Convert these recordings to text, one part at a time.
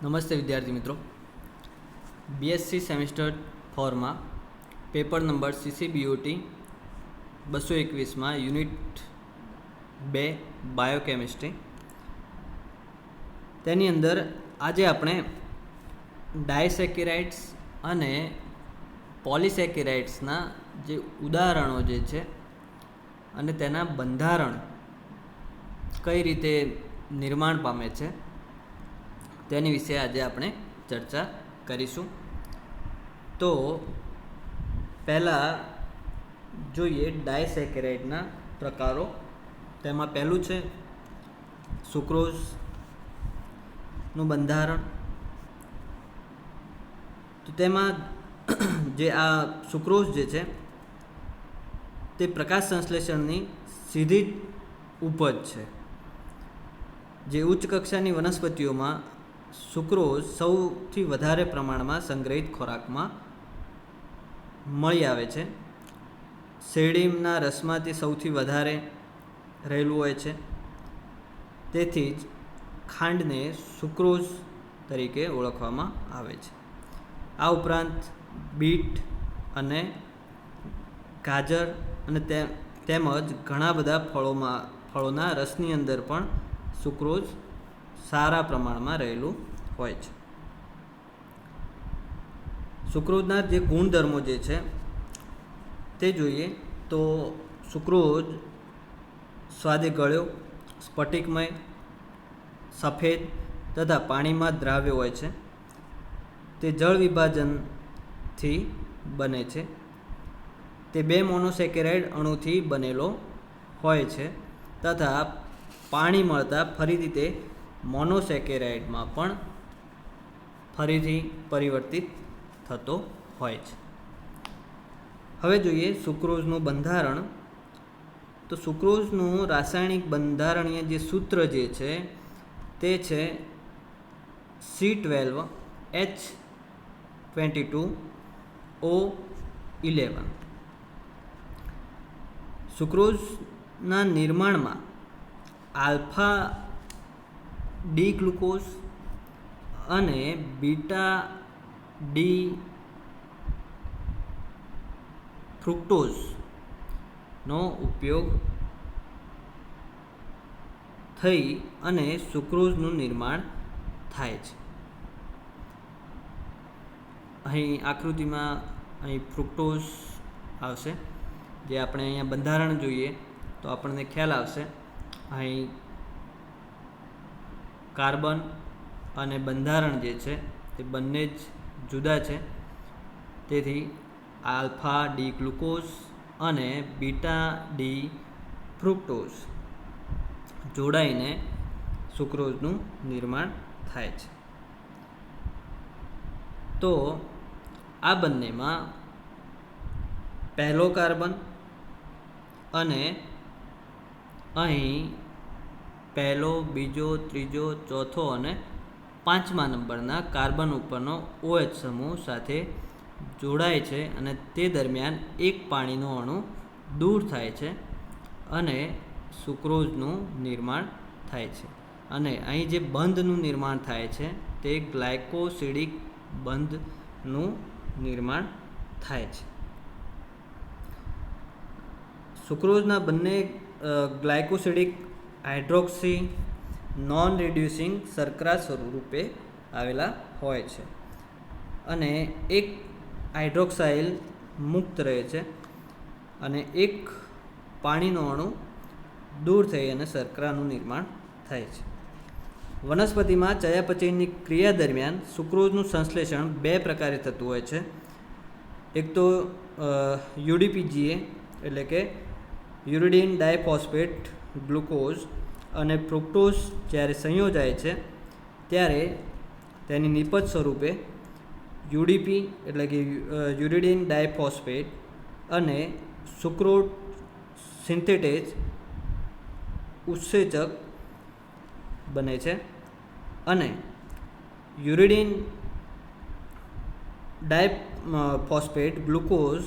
નમસ્તે વિદ્યાર્થી મિત્રો, બીએસસી સેમિસ્ટર 4માં પેપર નંબર CCBOT 221માં યુનિટ 2 બાયોકેમિસ્ટ્રી, તેની અંદર આજે આપણે ડાયસેકેરાઇડ્સ અને પોલિસેકેરાઇડ્સના જે ઉદાહરણો જે છે અને તેના બંધારણ કઈ રીતે નિર્માણ પામે છે તેની વિશે આજે આપણે ચર્ચા કરીશું. તો પહેલાં જોઈએ ડાયસેકેરાઇડના પ્રકારો. તેમાં પહેલું છે સુક્રોઝનું બંધારણ. તો તેમાં જે આ સુક્રોઝ જે છે તે પ્રકાશ સંશ્લેષણની સીધી ઉપજ છે. જે ઉચ્ચ કક્ષાની વનસ્પતિઓમાં સુક્રોઝ સૌથી વધારે પ્રમાણમાં સંગ્રહિત ખોરાકમાં મળી આવે છે. શેરડીના રસમાંથી સૌથી વધારે રહેલું હોય છે. તેથી જ ખાંડને સુક્રોઝ તરીકે ઓળખવામાં આવે છે. આ ઉપરાંત બીટ અને ગાજર અને તેમજ ઘણા બધા ફળોના રસની અંદર પણ સુક્રોઝ સારા પ્રમાણમાં રહેલું હોય છે. સુક્રોઝના જે ગુણધર્મો જે છે તે જોઈએ તો સુક્રોઝ સ્વાદે ગળ્યો, સ્ફટિકમય, સફેદ તથા પાણીમાં દ્રાવ્ય હોય છે. તે જળ વિભાજનથી બને છે. તે 2 મોનોસેકેરાઇડ અણુથી બનેલો હોય છે તથા પાણી મળતા ફરીથી તે મોનોસેકેરાઇડમાં પણ ફરીથી પરિવર્તિત થતો હોય છે. હવે જોઈએ સુક્રોઝનું બંધારણ. તો સુક્રોઝનું રાસાયણિક બંધારણીય જે સૂત્ર જે છે તે છે C12H22O11. સુક્રોઝના નિર્માણમાં આલ્ફા ડી ગ્લુકોઝ અને બીટા ડી ફ્રુક્ટોઝનો ઉપયોગ થઈ અને સુક્રોઝનું નિર્માણ થાય છે. અહીં આકૃતિમાં અહીં ફ્રુક્ટોઝ આવશે. જે આપણે અહીંયા બંધારણ જોઈએ તો આપણને ખ્યાલ આવશે. અહીં કાર્બન અને બંધારણ જે છે તે બંને જ જુદા છે. તેથી આલ્ફા ડી ગ્લુકોઝ અને બીટા ડી ફ્રુક્ટોઝ જોડાઈને સુક્રોઝનું નિર્માણ થાય છે. તો આ બંનેમાં પહેલો કાર્બન અને અહીં પહેલો, બીજો, ત્રીજો, ચોથો અને 5મા નંબરના કાર્બન ઉપરનો OH સમૂહ સાથે જોડાય છે અને તે દરમિયાન એક પાણીનો અણુ દૂર થાય છે અને સુક્રોઝનું નિર્માણ થાય છે. અને અહીં જે બંધનું નિર્માણ થાય છે તે ગ્લાયકોસિડિક બંધનું નિર્માણ થાય છે. સુક્રોઝના બંને ગ્લાયકોસિડિક હાઇડ્રોક્સી નોન રિડ્યુસિંગ શર્કરા સ્વરૂપે આવેલા હોય છે અને એક હાઇડ્રોક્સાઇલ મુક્ત રહે છે અને એક પાણીનો અણુ દૂર થઈ અને શર્કરાનું નિર્માણ થાય છે. વનસ્પતિમાં ચયાપચયની ક્રિયા દરમિયાન સુક્રોઝનું સંશ્લેષણ 2 પ્રકારે થતું હોય છે. એક તો UDPGA એટલે કે યુરિડીન ડાયફોસ્ફેટ ગ્લુકોઝ અને ફ્રુક્ટોઝ જ્યારે સંયોજાય છે ત્યારે તેની નિપજ સ્વરૂપે UDP એટલે કે યુરિડીન ડાયફોસ્ફેટ અને સુક્રોઝ સિન્થેટેઝ ઉત્સેચક બને છે અને યુરિડીન ડાયફોસ્ફેટ ગ્લુકોઝ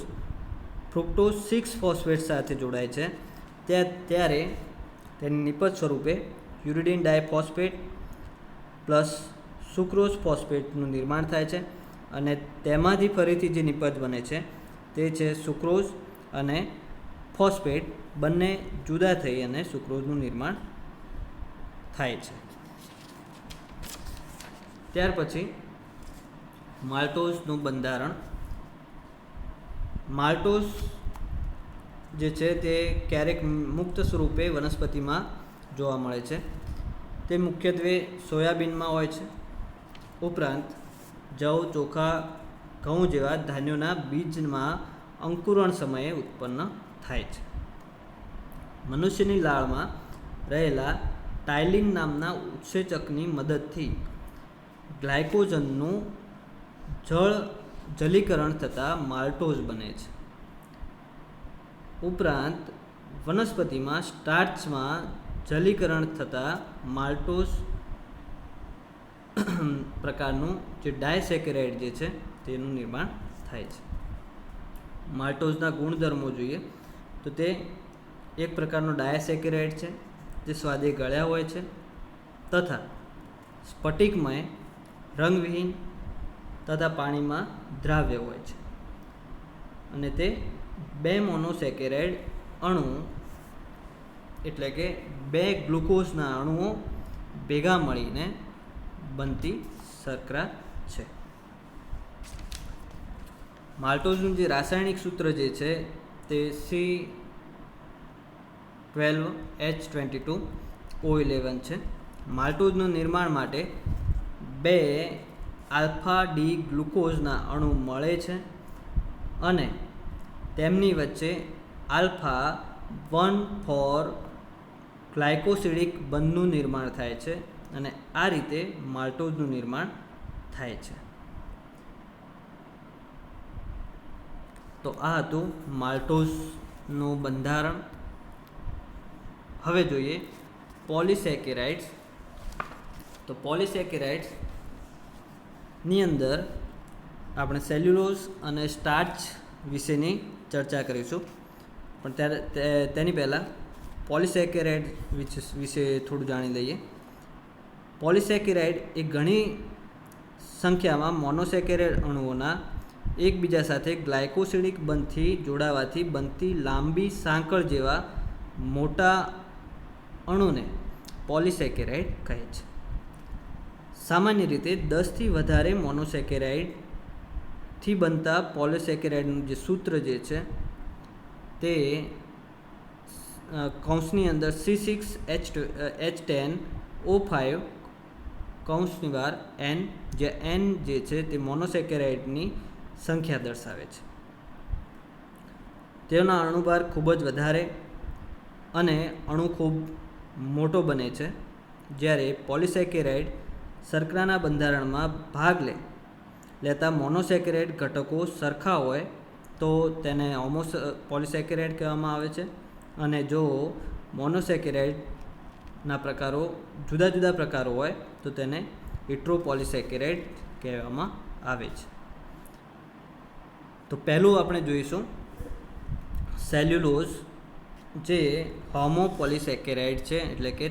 ફ્રુક્ટોઝ 6 ફોસ્ફેટ સાથે જોડાય છે ત્યારે તેની નિપજ સ્વરૂપે યુરિડીન ડાયફોસ્ફેટ પ્લસ સુક્રોઝ ફોસ્ફેટનું નિર્માણ થાય છે અને તેમાંથી ફરીથી જે નિપજ બને છે તે છે સુક્રોઝ અને ફોસ્ફેટ બંને જુદા થઈ અને સુક્રોઝનું નિર્માણ થાય છે. ત્યાર પછી માલ્ટોઝનું બંધારણ. માલ્ટોઝ જે છે તે ક્યારેક મુક્ત સ્વરૂપે વનસ્પતિમાં જોવા મળે છે. તે મુખ્યત્વે સોયાબીનમાં હોય છે. ઉપરાંત જવ, ચોખા, ઘઉં જેવા ધાન્યોના બીજમાં અંકુરણ સમયે ઉત્પન્ન થાય છે. મનુષ્યની લાળમાં રહેલા ટાયલિન નામના ઉત્સેચકની મદદથી ગ્લાયકોજનનું જલીકરણ થતાં માલ્ટોઝ બને છે. ઉપરાંત વનસ્પતિમાં સ્ટાર્ચમાં જલીકરણ થતાં માલ્ટોઝ પ્રકારનું જે ડાયસેકેરાઇડ જે છે તેનું નિર્માણ થાય છે. માલ્ટોઝના ગુણધર્મો જોઈએ તો તે એક પ્રકારનો ડાયસેકેરાઇડ છે જે સ્વાદે ગળ્યા હોય છે તથા સ્ફટિકમય, રંગવિહીન તથા પાણીમાં દ્રાવ્ય હોય છે અને તે 2 મોનોસેકેરાઇડ અણુ એટલે કે 2 ગ્લુકોઝના અણુઓ ભેગા મળીને બનતી શર્કરા છે. માલ્ટોઝનું જે રાસાયણિક સૂત્ર જે છે તે C12H22O11 છે. માલ્ટોઝનું નિર્માણ માટે 2 આલ્ફા ડી ગ્લુકોઝના અણુ મળે છે અને તેમની વચ્ચે આલ્ફા 1,4 ગ્લાયકોસિડિક બંધનું નિર્માણ થાય છે અને આ રીતે માલ્ટોઝનું નિર્માણ થાય છે. તો આ હતું માલ્ટોઝનું બંધારણ. હવે જોઈએ પોલિસેકેરાઇડ્સ. તો પોલિસેકેરાઇડ્સની અંદર આપણે સેલ્યુલોઝ અને સ્ટાર્ચ વિશેની ચર્ચા કરીશું, પણ તેની પહેલાં પોલિસેકેરાઇડ વિશે થોડું જાણી લઈએ. પોલિસેકેરાઇડ એ ઘણી સંખ્યામાં મોનોસેકેરાઇડ અણુઓના એકબીજા સાથે ગ્લાયકોસિડિક બંધથી જોડાવાથી બનતી લાંબી સાંકળ જેવા મોટા અણુને પોલિસેકેરાઇડ કહે છે. સામાન્ય રીતે 10થી વધારે મોનોસેકેરાઇડથી બનતા પોલિસેકેરાઇડનું જે સૂત્ર જે છે તે કૌંસની અંદર C6H10O5 કૌંસની બહાર N, જે N જે છે તે મોનોસેકેરાઇડની સંખ્યા દર્શાવે છે. તેનો અણુભાર ખૂબ જ વધારે અને અણુ ખૂબ મોટો બને છે. જ્યારે પોલિસેકેરાઇડ શર્કરાના બંધારણમાં ભાગ લેતા મોનોસેકેરાઇડ ઘટકો સરખા હોય તો તેને પોલિસેકેરાઇડ કહેવામાં આવે છે અને જો મોનોસેકેરાઇડના પ્રકારો જુદા જુદા પ્રકારો હોય તો તેને હેટરોપોલિસેકેરાઇડ કહેવામાં આવે છે. તો પહેલું આપણે જોઈશું સેલ્યુલોઝ, જે હોમોપોલિસેકેરાઇડ છે, એટલે કે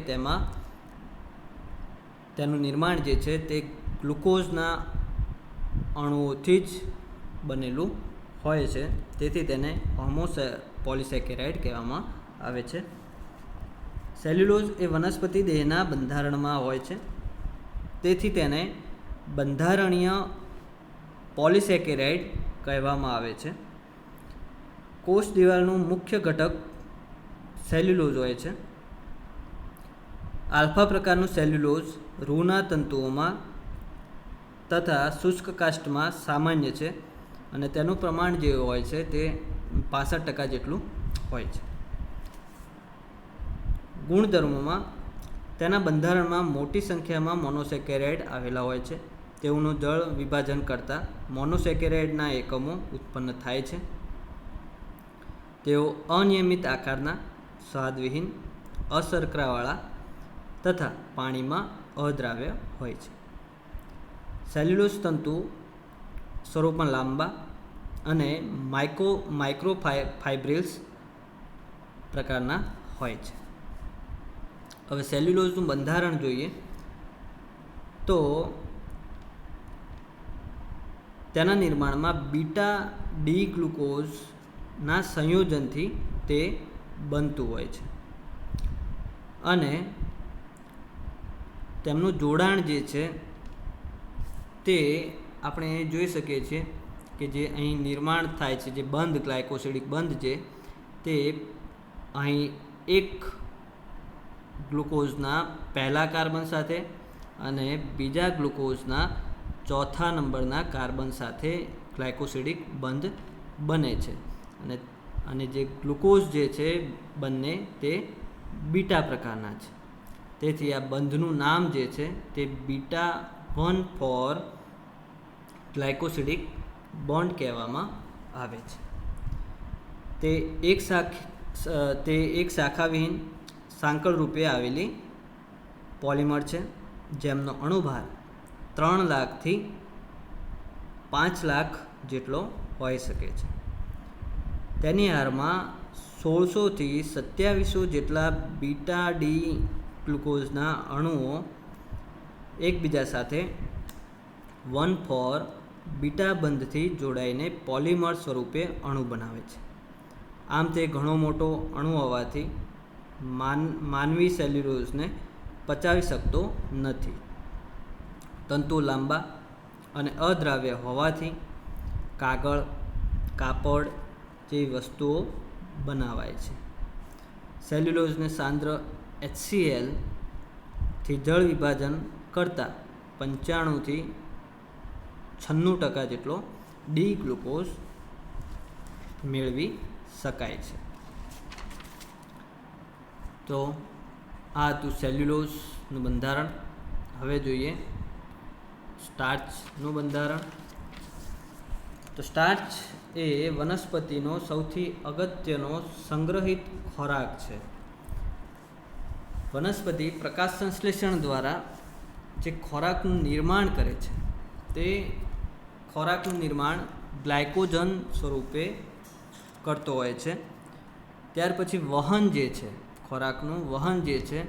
તેનું નિર્માણ જે છે તે ગ્લુકોઝના અણુઓથી જ બનેલું હોય છે, તેથી તેને હોમોપોલિસેકેરાઇડ કહેવામાં આવે છે. સેલ્યુલોઝ એ વનસ્પતિ દેહના બંધારણમાં હોય છે, તેથી તેને બંધારણીય પોલિસેકેરાઇડ કહેવામાં આવે છે. કોષ દિવાલનું મુખ્ય ઘટક સેલ્યુલોઝ હોય છે. આલ્ફા પ્રકારનું સેલ્યુલોઝ રૂના તંતુઓમાં તથા શુષ્ક કાષ્ઠમાં સામાન્ય છે અને તેનું પ્રમાણ જે હોય છે તે 65% જેટલું હોય છે. ગુણધર્મોમાં તેના બંધારણમાં મોટી સંખ્યામાં મોનોસેકેરાઇડ આવેલા હોય છે. તેઓનું જળ વિભાજન કરતાં મોનોસેકેરાઇડના એકમો ઉત્પન્ન થાય છે. તેઓ અનિયમિત આકારના, સ્વાદવિહીન, અશર્કરાવાળા તથા પાણીમાં અદ્રાવ્ય હોય છે. સેલ્યુલોઝ તંતુ સ્વરૂપમાં લાંબા અને માઇક્રોફાઇબ્રિલ્સ પ્રકારના હોય છે. હવે સેલ્યુલોઝનું બંધારણ જોઈએ તો તેના નિર્માણમાં બીટા ડી ગ્લુકોઝના સંયોજનથી તે બનતું હોય છે અને તેમનું જોડાણ જે છે તે આપણે જોઈ શકીએ છીએ કે જે અહીં નિર્માણ થાય છે, જે બંધ ગ્લાયકોસિડિક બંધ છે તે અહીં એક ગ્લુકોઝના પહેલા કાર્બન સાથે અને બીજા ગ્લુકોઝના ચોથા નંબરના કાર્બન સાથે ગ્લાયકોસિડિક બંધ બને છે અને જે ગ્લુકોઝ જે છે બંને તે બીટા પ્રકારના છે. તેથી આ બંધનું નામ જે છે તે બીટા 1,4 ગ્લાયકોસિડિક બોન્ડ કહેવામાં આવે છે. તે એક શાખાવિહીન સાંકળ રૂપે આવેલી પોલિમર છે જેમનો અણુભાર 3 લાખથી 5 લાખ જેટલો હોઈ શકે છે. તેની હારમાં 1600થી 2700 જેટલા બીટા ડી ગ્લુકોઝના અણુઓ એકબીજા સાથે 1,4 બીટા બંધથી જોડાઈને પોલિમર સ્વરૂપે અણુ બનાવે છે. આમ તે ઘણો મોટો અણુ હોવાથી માનવી સેલ્યુલોઝને પચાવી શકતો નથી. તંતુ લાંબા અને અદ્રાવ્ય હોવાથી કાગળ, કાપડ જેવી વસ્તુઓ બનાવાય છે. સેલ્યુલોઝને સાંદ્ર HCl થી જળ વિભાજન કરતાં 95થી 96% જેટલો ડી ગ્લુકોઝ મેળવી શકાય છે. તો આ હતું સેલ્યુલોઝનું બંધારણ. હવે જોઈએ સ્ટાર્ચનું બંધારણ. તો સ્ટાર્ચ એ વનસ્પતિનો સૌથી અગત્યનો સંગ્રહિત ખોરાક છે. વનસ્પતિ પ્રકાશ સંશ્લેષણ દ્વારા જે ખોરાકનું નિર્માણ કરે છે તે ખોરાકનું નિર્માણ ગ્લાયકોજન સ્વરૂપે કરતો હોય છે. ત્યાર પછી વહન જે છે, ખોરાકનું વહન જે છે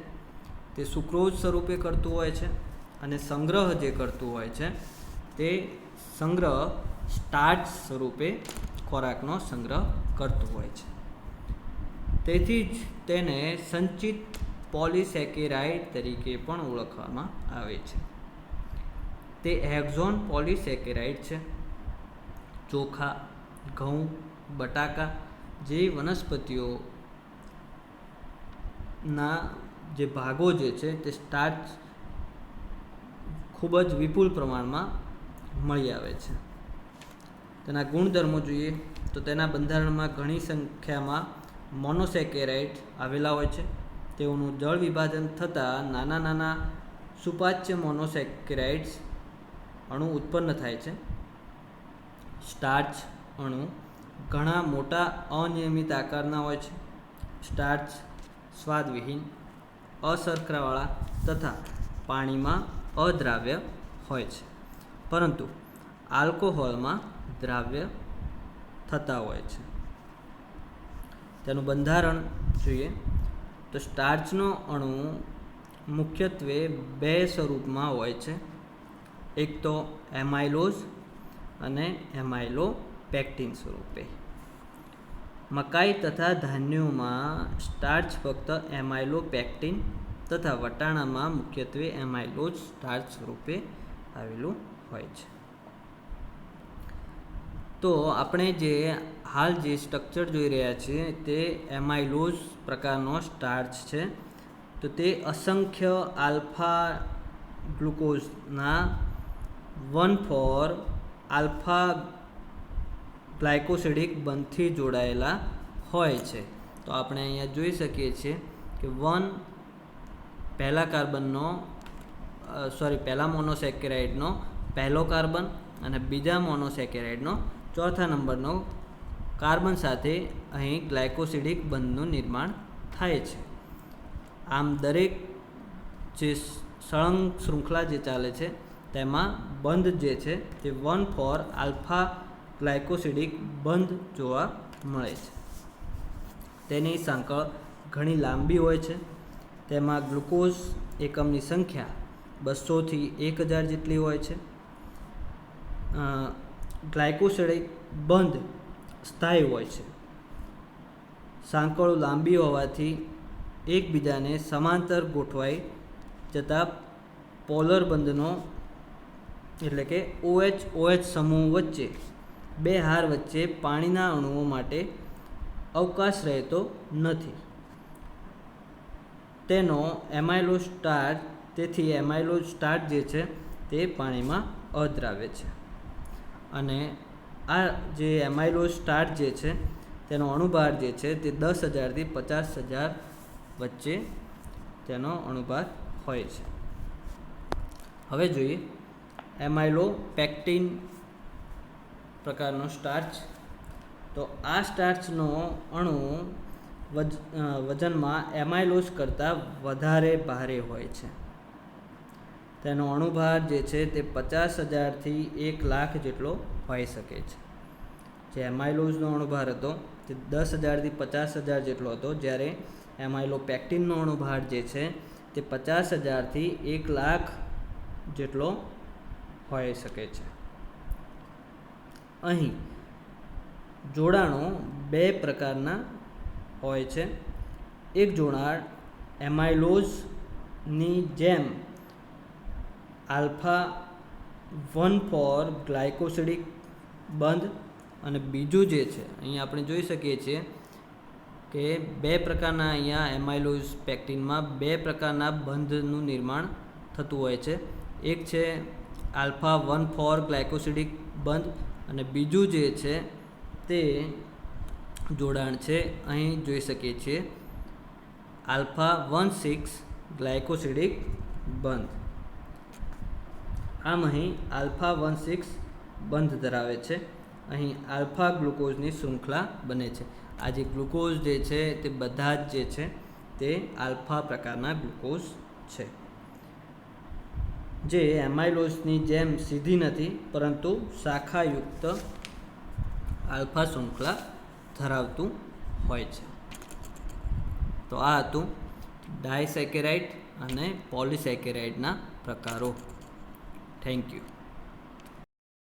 તે સુક્રોઝ સ્વરૂપે કરતું હોય છે અને સંગ્રહ જે કરતું હોય છે તે સંગ્રહ સ્ટાર્ચ સ્વરૂપે ખોરાકનો સંગ્રહ કરતું હોય છે. તેથી જ તેને સંચિત પોલિસેકેરાઇડ તરીકે પણ ઓળખવામાં આવે છે. તે હેક્ઝોન પોલિસેકેરાઇડ છે. ચોખા, ઘઉં, બટાકા જેવી વનસ્પતિઓના જે ભાગો જે છે તે સ્ટાર્ચ ખૂબ જ વિપુલ પ્રમાણમાં મળી આવે છે. તેના ગુણધર્મો જોઈએ તો તેના બંધારણમાં ઘણી સંખ્યામાં મોનોસેકેરાઇડ આવેલા હોય છે. તેઓનું જળ વિભાજન થતાં નાના નાના સુપાચ્ય મોનોસેકેરાઇડ્સ અણુ ઉત્પન્ન થાય છે. સ્ટાર્ચ અણુ ઘણા મોટા અનિયમિત આકારના હોય છે. સ્ટાર્ચ સ્વાદવિહીન, અશર્કરાવાળા તથા પાણીમાં અદ્રાવ્ય હોય છે, પરંતુ આલ્કોહોલમાં દ્રાવ્ય થતા હોય છે. તેનું બંધારણ જોઈએ તો સ્ટાર્ચનો અણુ મુખ્યત્વે 2 સ્વરૂપમાં હોય છે. એક તો એમાઇલોઝ અને એમાઇલોપેક્ટિન સ્વરૂપે. મકાઈ તથા ધાન્યોમાં સ્ટાર્ચ ફક્ત એમાઇલોપેક્ટિન તથા વટાણામાં મુખ્યત્વે એમાઇલોઝ સ્ટાર્ચ સ્વરૂપે આવેલું હોય છે. તો આપણે જે હાલ જે સ્ટ્રક્ચર જોઈ રહ્યા છીએ તે એમાઇલોઝ પ્રકારનો સ્ટાર્ચ છે. તો તે અસંખ્ય આલ્ફા ગ્લુકોઝના 1,4 આલ્ફા ગ્લાયકોસિડિક બંધથી જોડાયેલા હોય છે. તો આપણે અહીંયા જોઈ શકીએ છીએ કે પહેલા મોનોસેકેરાઇડનો પહેલો કાર્બન અને બીજા મોનોસેકેરાઇડનો ચોથા નંબરનો કાર્બન સાથે અહીં ગ્લાયકોસિડિક બંધનું નિર્માણ થાય છે. આમ દરેક જે સળંગ શૃંખલા જે ચાલે છે તેમાં બંધ જે છે તે 1,4 આલ્ફા ગ્લાયકોસિડિક બંધ જોવા મળે છે. તેની સાંકળ ઘણી લાંબી હોય છે. તેમાં ગ્લુકોઝ એકમની સંખ્યા 200થી 1000 જેટલી હોય છે. ગ્લાયકોસિડિક બંધ સ્થાયી હોય છે. સાંકળો લાંબી હોવાથી એકબીજાને સમાંતર ગોઠવાઈ જતા પોલર બંધનો એટલે કે OH સમૂહ વચ્ચે બે હાર વચ્ચે પાણીના અણુઓ માટે અવકાશ રહેતો નથી. તેથી એમાઇલો સ્ટાર્ચ જે છે તે પાણીમાં અદ્રાવ્ય છે. અને આ જે એમાઇલો સ્ટાર્ચ જે છે તેનો અણુભાર જે છે તે 10,000 થી 50,000 વચ્ચે તેનો અણુભાર હોય છે. હવે જોઈએ એમાઇલો પેક્ટિન પ્રકારનો સ્ટાર્ચ. તો આ સ્ટાર્ચનો અણુ વજનમાં એમાઇલોસ કરતાં વધારે ભારે હોય છે. તેનો અણુભાર જે છે તે 50,000 થી 1,00,000 જેટલો હોઈ શકે છે. જે એમાઇલોઝનો અણુભાર હતો તે 10,000 થી 50,000 જેટલો હતો, જ્યારે એમાઇલો પેક્ટિનનો અણુભાર જે છે તે 50,000 થી 1,00,000 જેટલો હોઈ શકે છે. અહીં જોડાણો બે પ્રકારના હોય છે. એક જોડાણ એમાઇલોઝની જેમ આલ્ફા 1,4 ગ્લાયકોસિડિક બંધ, અને બીજું જે છે અહીં આપણે જોઈ શકીએ છીએ કે બે પ્રકારના અહીંયા એમાઇલોઝ પેક્ટિનમાં બે પ્રકારના બંધનું નિર્માણ થતું હોય છે. એક છે આલ્ફા 1,4 ગ્લાયકોસિડિક બંધ, અને બીજું જે છે તે જોડાણ છે અહીં જોઈ શકીએ છીએ આલ્ફા 1,6 ગ્લાયકોસિડિક બંધ. આમ અહીં આલ્ફા 1,6 બંધ ધરાવે છે. અહીં આલ્ફા ગ્લુકોઝની શૃંખલા બને છે. આ જે ગ્લુકોઝ જે છે તે બધા જ જે છે તે આલ્ફા પ્રકારના ગ્લુકોઝ છે, જે એમાઇલોસની જેમ સીધી નથી પરંતુ શાખાયુક્ત આલ્ફા શૃંખલા ધરાવતું હોય છે. તો આ હતું ડાયસેકેરાઇડ અને પોલિસેકેરાઇડના પ્રકારો. Thank you.